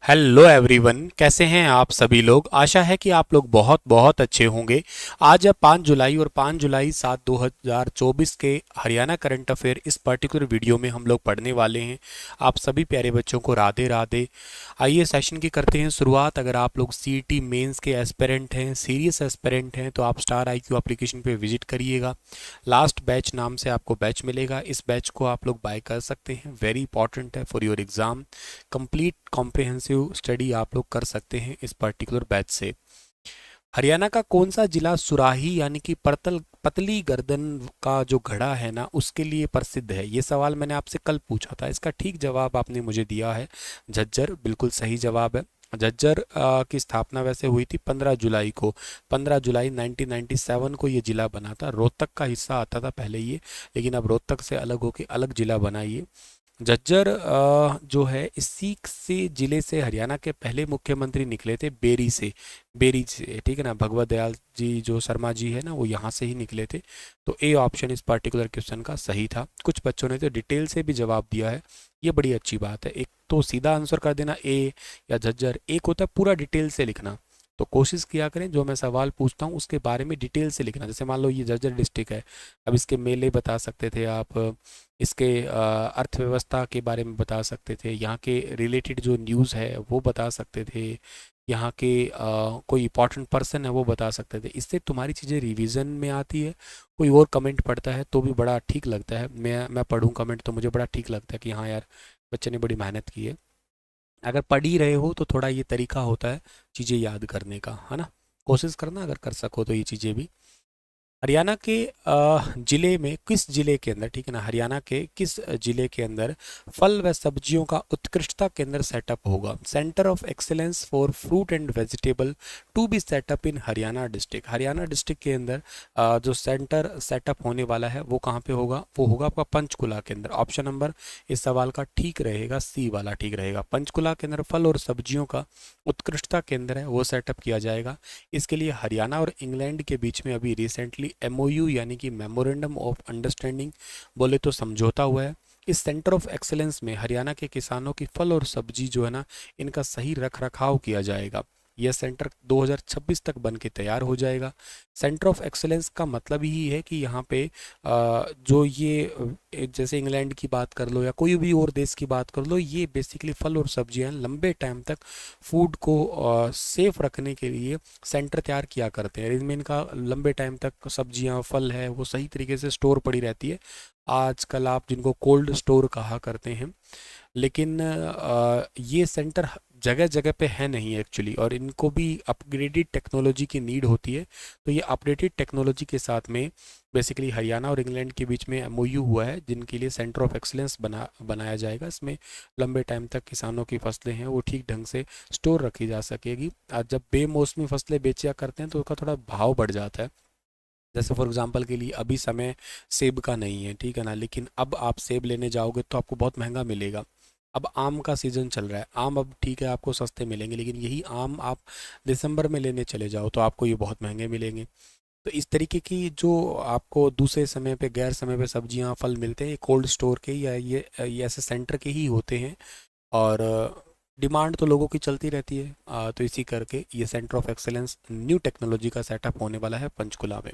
Hello everyone, कैसे हैं आप सभी लोग। आशा है कि आप लोग बहुत बहुत अच्छे होंगे। आज है 5 जुलाई और 5 जुलाई 2024 के हरियाणा करंट अफेयर इस पर्टिकुलर वीडियो में हम लोग पढ़ने वाले हैं। आप सभी प्यारे बच्चों को राधे राधे। आइए सेशन की करते हैं शुरुआत। अगर आप लोग सीईटी मेंस के एस्पिरेंट हैं, सीरियस एस्पिरेंट हैं, तो आप स्टार आईक्यू एप्लीकेशन पे विजिट करिएगा। लास्ट बैच नाम से आपको बैच मिलेगा। इस बैच को आप लोग बाय कर सकते हैं। वेरी इंपॉर्टेंट है for your exam. Complete comprehensive study आप लोग कर सकते हैं इस पर्टिकुलर बैच से। हरियाणा का कौन सा जिला सुराही यानी कि पतली गर्दन का जो घड़ा है ना उसके लिए प्रसिद्ध है। ये सवाल मैंने आपसे कल पूछा था। इसका ठीक जवाब आपने मुझे दिया है झज्जर। बिल्कुल सही जवाब है। झज्जर की स्थापना वैसे हुई थी 15 जुलाई को। 15 जुलाई 1997 को ये जिला बना था। रोहतक का हिस्सा आता था पहले ये, लेकिन अब रोहतक से अलग होकर अलग जिला बना ये। झज्जर जो है इसी से जिले से हरियाणा के पहले मुख्यमंत्री निकले थे, बेरी से ठीक है ना। भगवत दयाल जी जो शर्मा जी है ना, वो यहाँ से ही निकले थे। तो ए ऑप्शन इस पर्टिकुलर क्वेश्चन का सही था। कुछ बच्चों ने तो डिटेल से भी जवाब दिया है, ये बड़ी अच्छी बात है। एक तो सीधा आंसर कर देना ए या झज्जर, एक होता है पूरा डिटेल से लिखना। तो कोशिश किया करें जो मैं सवाल पूछता हूँ उसके बारे में डिटेल से लिखना। जैसे मान लो ये झज्जर डिस्ट्रिक्ट है, अब इसके मेले बता सकते थे आप, इसके अर्थव्यवस्था के बारे में बता सकते थे, यहाँ के रिलेटेड जो न्यूज़ है वो बता सकते थे, यहाँ के कोई इंपॉर्टेंट पर्सन है वो बता सकते थे। इससे तुम्हारी चीज़ें रिवीजन में आती है। कोई और कमेंट पढ़ता है तो भी बड़ा ठीक लगता है। मैं पढ़ूँ कमेंट तो मुझे बड़ा ठीक लगता है कि हाँ यार, बच्चे ने बड़ी मेहनत की है। अगर पढ़ ही रहे हो तो थोड़ा ये तरीका होता है चीज़ें याद करने का, है ना। कोशिश करना अगर कर सको तो ये चीज़ें भी। हरियाणा के जिले में किस जिले के अंदर, ठीक है ना, हरियाणा के किस जिले के अंदर फल व सब्जियों का उत्कृष्टता केंद्र सेटअप होगा। Centre of excellence for fruit and vegetable to be set up in Haryana district. Haryana district के अंदर जो सेंटर सेटअप होने वाला है वो कहाँ पे होगा? वो होगा आपका पंचकुला के अंदर। ऑप्शन नंबर इस सवाल का ठीक रहेगा, सी वाला ठीक रहेगा। पंचकुला के अंदर फल और सब्जियों का उत्कृष्टता केंद्र है वो सेटअप किया जाएगा। इसके लिए हरियाणा और इंग्लैंड के बीच में अभी रिसेंटली एमओयू यानी कि मेमोरेंडम ऑफ अंडरस्टैंडिंग बोले तो समझौता हुआ है। इस सेंटर ऑफ एक्सीलेंस में हरियाणा के किसानों की फल और सब्जी जो है ना, इनका सही रख रखाव किया जाएगा। यह सेंटर 2026 तक बन के तैयार हो जाएगा। सेंटर ऑफ एक्सीलेंस का मतलब ही है कि यहाँ पे जो ये जैसे इंग्लैंड की बात कर लो या कोई भी और देश की बात कर लो, ये बेसिकली फल और सब्जियां लंबे टाइम तक फूड को सेफ रखने के लिए सेंटर तैयार किया करते हैं। इसमें इनका लंबे टाइम तक सब्जियां फल है वो सही तरीके से स्टोर पड़ी रहती है। आजकल आप जिनको कोल्ड स्टोर कहा करते हैं, लेकिन ये सेंटर जगह जगह पे है नहीं एक्चुअली, और इनको भी अपग्रेडेड टेक्नोलॉजी की नीड होती है। तो ये अपडेटेड टेक्नोलॉजी के साथ में बेसिकली हरियाणा और इंग्लैंड के बीच में एमओयू हुआ है, जिनके लिए सेंटर ऑफ एक्सीलेंस बनाया जाएगा। इसमें लंबे टाइम तक किसानों की फसलें हैं वो ठीक ढंग से स्टोर रखी जा सकेगी। आज जब बेमौसमी फसलें बेचा करते हैं तो उसका थोड़ा भाव बढ़ जाता है। जैसे फॉर एग्जांपल के लिए अभी समय सेब का नहीं है, ठीक है ना, लेकिन अब आप सेब लेने जाओगे तो आपको बहुत महंगा मिलेगा। अब आम का सीज़न चल रहा है, आम अब ठीक है आपको सस्ते मिलेंगे, लेकिन यही आम आप दिसंबर में लेने चले जाओ तो आपको ये बहुत महंगे मिलेंगे। तो इस तरीके की जो आपको दूसरे समय पे गैर समय पे सब्जियां फल मिलते हैं, ये कोल्ड स्टोर के या ये ऐसे सेंटर के ही होते हैं। और डिमांड तो लोगों की चलती रहती है। तो इसी करके ये centre of excellence new technology का सेटअप होने वाला है पंचकुला में।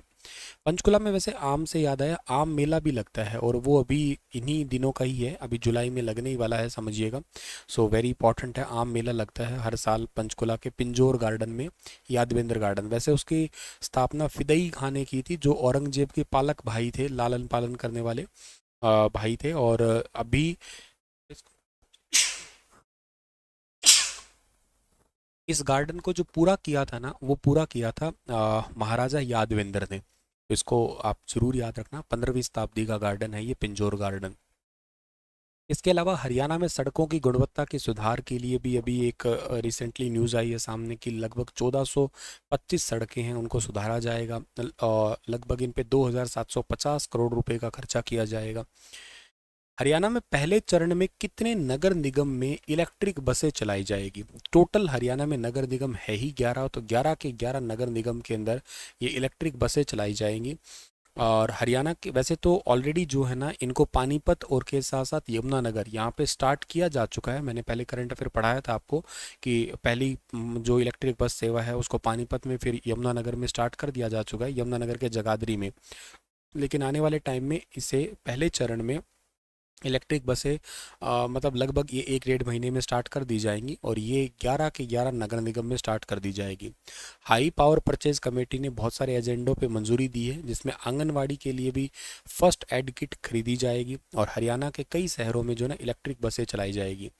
पंचकुला में वैसे आम से याद आया, आम मेला भी लगता है और वो अभी इन्हीं दिनों का ही है, अभी जुलाई में लगने ही वाला है समझिएगा। सो वेरी इंपॉर्टेंट है, आम मेला लगता है हर साल पंचकुला के पिंजौर गार्डन में, यादवेंद्र गार्डन। वैसे उसकी स्थापना फिदई खान ने की थी, जो औरंगजेब के पालक भाई थे, लालन पालन करने वाले भाई थे। और अभी इस गार्डन को जो पूरा किया था ना, वो पूरा किया था महाराजा यादवेंद्र ने। तो इसको आप जरूर याद रखना, 15वीं शताब्दी का गार्डन है ये पिंजौर गार्डन। इसके अलावा हरियाणा में सड़कों की गुणवत्ता के सुधार के लिए भी अभी एक रिसेंटली न्यूज़ आई है सामने की लगभग 1425 सड़कें हैं उनको सुधारा जाएगा। और लगभग इन पे 2750 करोड़ रुपए का खर्चा किया जाएगा। हरियाणा में पहले चरण में कितने नगर निगम में इलेक्ट्रिक बसें चलाई जाएगी? टोटल हरियाणा में नगर निगम है ही 11, तो 11 के 11 नगर निगम के अंदर ये इलेक्ट्रिक बसें चलाई जाएंगी। और हरियाणा के वैसे तो ऑलरेडी जो है ना, इनको पानीपत और के साथ साथ यमुनानगर यहाँ पे स्टार्ट किया जा चुका है। मैंने पहले करंट अफेयर पढ़ाया था आपको कि पहली जो इलेक्ट्रिक बस सेवा है उसको पानीपत में, फिर यमुनानगर में स्टार्ट कर दिया जा चुका है, यमुनानगर के जगाधरी में। लेकिन आने वाले टाइम में इसे पहले चरण में इलेक्ट्रिक बसें मतलब लगभग ये 1 डेढ़ महीने में स्टार्ट कर दी जाएंगी और ये 11 के 11 नगर निगम में स्टार्ट कर दी जाएगी। हाई पावर परचेज कमेटी ने बहुत सारे एजेंडों पे मंजूरी दी है, जिसमें आंगनवाड़ी के लिए भी फर्स्ट एड किट खरीदी जाएगी और हरियाणा के कई शहरों में जो ना इलेक्ट्रिक बसें चलाई जाएगी।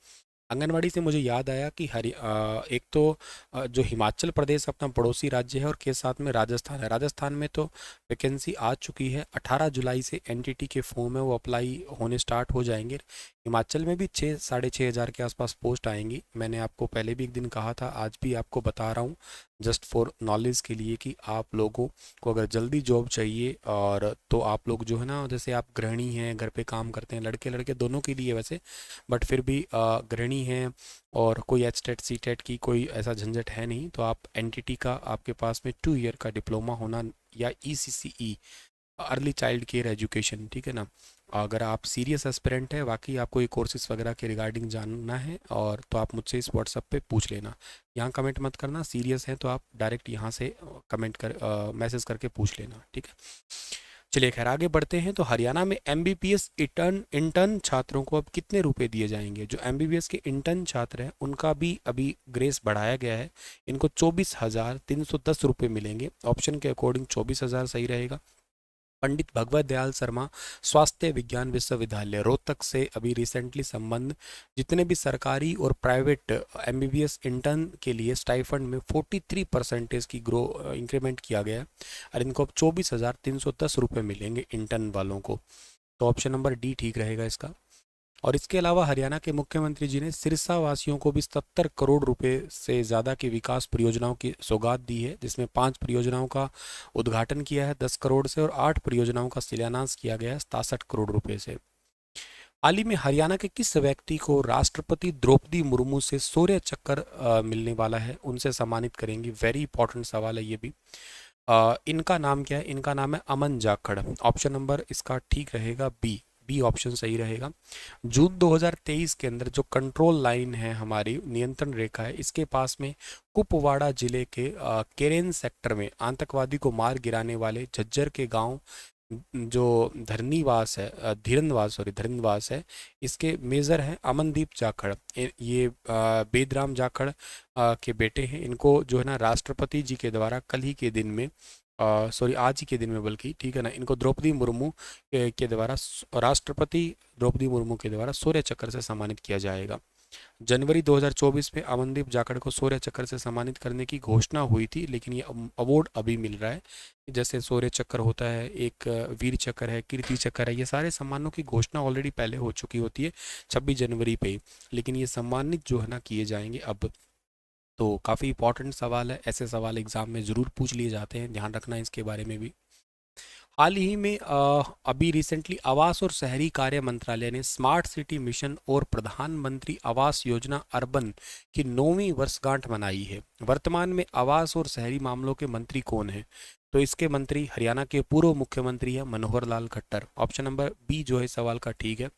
आंगनवाड़ी से मुझे याद आया कि एक तो जो हिमाचल प्रदेश अपना पड़ोसी राज्य है और के साथ में राजस्थान है। राजस्थान में तो वैकेंसी आ चुकी है, 18 जुलाई से एनटीटी के फॉर्म है वो अप्लाई होने स्टार्ट हो जाएंगे। हिमाचल में भी 6 साढ़े 6 हज़ार के आसपास पोस्ट आएंगी। मैंने आपको पहले भी एक दिन कहा था, आज भी आपको बता रहा हूँ जस्ट फॉर नॉलेज के लिए कि आप लोगों को अगर जल्दी जॉब चाहिए और तो आप लोग जो है ना, जैसे आप गृहिणी हैं, घर पे काम करते हैं, लड़के लड़के दोनों के लिए वैसे, बट फिर भी गृहिणी हैं और कोई एच टेट सी टेट की कोई ऐसा झंझट है नहीं, तो आप एनटीटी का आपके पास में 2 ईयर का डिप्लोमा होना या ECCE early child care education, ठीक है ना। अगर आप सीरियस एस्पिरेंट है, वाकई आपको ये कोर्सेज वगैरह के रिगार्डिंग जानना है और तो आप मुझसे इस व्हाट्सएप पे पूछ लेना। यहाँ कमेंट मत करना, सीरियस है तो आप डायरेक्ट यहाँ से कमेंट कर मैसेज करके पूछ लेना, ठीक है। चलिए खैर आगे बढ़ते हैं। तो हरियाणा में एमबीबीएस इंटर्न छात्रों को अब कितने रुपए दिए जाएंगे? जो एमबीबीएस के इंटर्न छात्र हैं उनका भी अभी ग्रेस बढ़ाया गया है, इनको 24,310 रुपये मिलेंगे। ऑप्शन के अकॉर्डिंग 24,000 सही रहेगा। पंडित भगवत दयाल शर्मा स्वास्थ्य विज्ञान विश्वविद्यालय रोहतक से अभी रिसेंटली संबंध जितने भी सरकारी और प्राइवेट एमबीबीएस इंटर्न के लिए स्टाइफंड में 43% की इंक्रीमेंट किया गया है और इनको अब 24,310 रुपये मिलेंगे इंटर्न वालों को। तो ऑप्शन नंबर डी ठीक रहेगा इसका। और इसके अलावा हरियाणा के मुख्यमंत्री जी ने सिरसा वासियों को भी 70 करोड़ रुपए से ज़्यादा की विकास परियोजनाओं की सौगात दी है, जिसमें 5 परियोजनाओं का उद्घाटन किया है 10 करोड़ से और 8 परियोजनाओं का शिलान्यास किया गया है 67 करोड़ रुपए से। हाल ही में हरियाणा के किस व्यक्ति को राष्ट्रपति द्रौपदी मुर्मू से शौर्य चक्र मिलने वाला है, उनसे सम्मानित करेंगे? वेरी इंपॉर्टेंट सवाल है ये भी। इनका नाम क्या है? इनका नाम है अमन जाखड़। ऑप्शन नंबर इसका ठीक रहेगा बी, बी ऑप्शन सही रहेगा। जून 2023 के अंदर जो कंट्रोल लाइन है हमारी नियंत्रण रेखा है, इसके पास में कुपवाड़ा जिले के केरेन सेक्टर में आतंकवादी को मार गिराने वाले झज्जर के गांव जो धीरनवास है, इसके मेजर हैं अमनदीप जाखड़। ये बेदराम जाखड़ के बेटे हैं। इनको जो है ना राष्ट्रपति जी के द्वारा कल ही के दिन में आज ही के दिन में बल्कि, ठीक है ना, इनको द्रौपदी मुर्मू के द्वारा राष्ट्रपति द्रौपदी मुर्मू के द्वारा शौर्य चक्र से सम्मानित किया जाएगा। जनवरी 2024 में अमनदीप जाखड़ को शौर्य चक्र से सम्मानित करने की घोषणा हुई थी, लेकिन ये अवार्ड अभी मिल रहा है। जैसे शौर्य चक्र होता है, एक वीर चक्र है, कीर्ति चक्र है, ये सारे सम्मानों की घोषणा ऑलरेडी पहले हो चुकी होती है 26 जनवरी पे ही, लेकिन ये सम्मानित जो है ना किए जाएंगे अब। तो काफ़ी इंपॉर्टेंट सवाल है, ऐसे सवाल एग्जाम में ज़रूर पूछ लिए जाते हैं, ध्यान रखना है इसके बारे में भी। हाल ही में अभी रिसेंटली आवास और शहरी कार्य मंत्रालय ने स्मार्ट सिटी मिशन और प्रधानमंत्री आवास योजना अर्बन की 9वीं वर्षगांठ मनाई है। वर्तमान में आवास और शहरी मामलों के मंत्री कौन है? तो इसके मंत्री हरियाणा के पूर्व मुख्यमंत्री है Manohar Lal Khattar. Option number B जो है सवाल का ठीक है।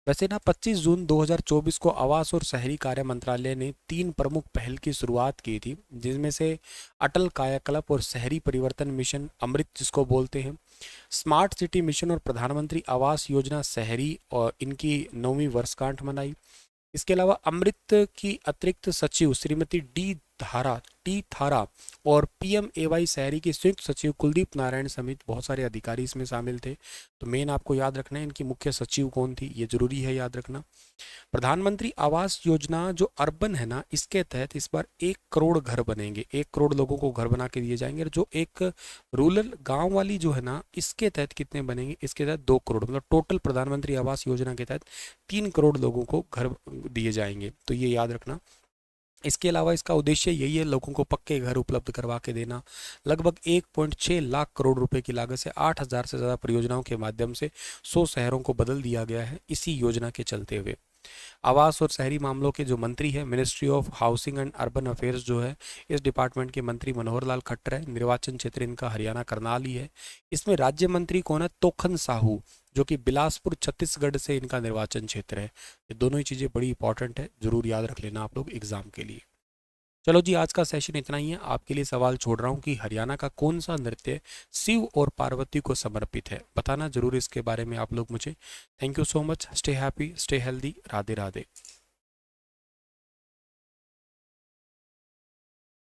वैसे ना 25 जून 2024 को आवास और शहरी कार्य मंत्रालय ने 3 प्रमुख पहल की शुरुआत की थी, जिनमें से अटल कायाकल्प और शहरी परिवर्तन मिशन अमृत जिसको बोलते हैं, स्मार्ट सिटी मिशन और प्रधानमंत्री आवास योजना शहरी, और इनकी 9वीं वर्षगांठ मनाई। इसके अलावा अमृत की अतिरिक्त सचिव श्रीमती टी थारा और पीएमएवाई शहरी के संयुक्त सचिव कुलदीप नारायण समेत बहुत सारे अधिकारी इसमें शामिल थे। तो मेन आपको याद रखना है इनकी मुख्य सचिव कौन थी, ये जरूरी है याद रखना। प्रधानमंत्री आवास योजना जो अर्बन है ना, इसके तहत इस बार 1 करोड़ घर बनेंगे, 1 करोड़ लोगों को घर बना के दिए जाएंगे। और जो एक रूरल गांव वाली जो है ना, इसके तहत कितने बनेंगे? इसके तहत 2 करोड़, मतलब टोटल प्रधानमंत्री आवास योजना के तहत 3 करोड़ लोगों को घर दिए जाएंगे, तो ये याद रखना। इसके अलावा इसका उद्देश्य यही है, लोगों को पक्के घर उपलब्ध करवा के देना। लगभग 1.6 लाख करोड़ रुपए की लागत से 8,000 से ज़्यादा परियोजनाओं के माध्यम से 100 शहरों को बदल दिया गया है इसी योजना के चलते हुए। आवास और शहरी मामलों के जो मंत्री है, ministry of housing and urban affairs जो है, इस डिपार्टमेंट के मंत्री मनोहर लाल खट्टर है। निर्वाचन क्षेत्र इनका हरियाणा करनाल ही है। इसमें राज्य मंत्री कौन है? तोखन साहू, जो कि बिलासपुर छत्तीसगढ़ से इनका निर्वाचन क्षेत्र है। ये दोनों ही चीज़ें बड़ी इंपॉर्टेंट है, जरूर याद रख लेना आप लोग एग्जाम के लिए। चलो जी, आज का सेशन इतना ही है। आपके लिए सवाल छोड़ रहा हूँ कि हरियाणा का कौन सा नृत्य शिव और पार्वती को समर्पित है? बताना जरूर इसके बारे में आप लोग मुझे। Thank you so much. Stay happy, stay healthy. Radhe Radhe.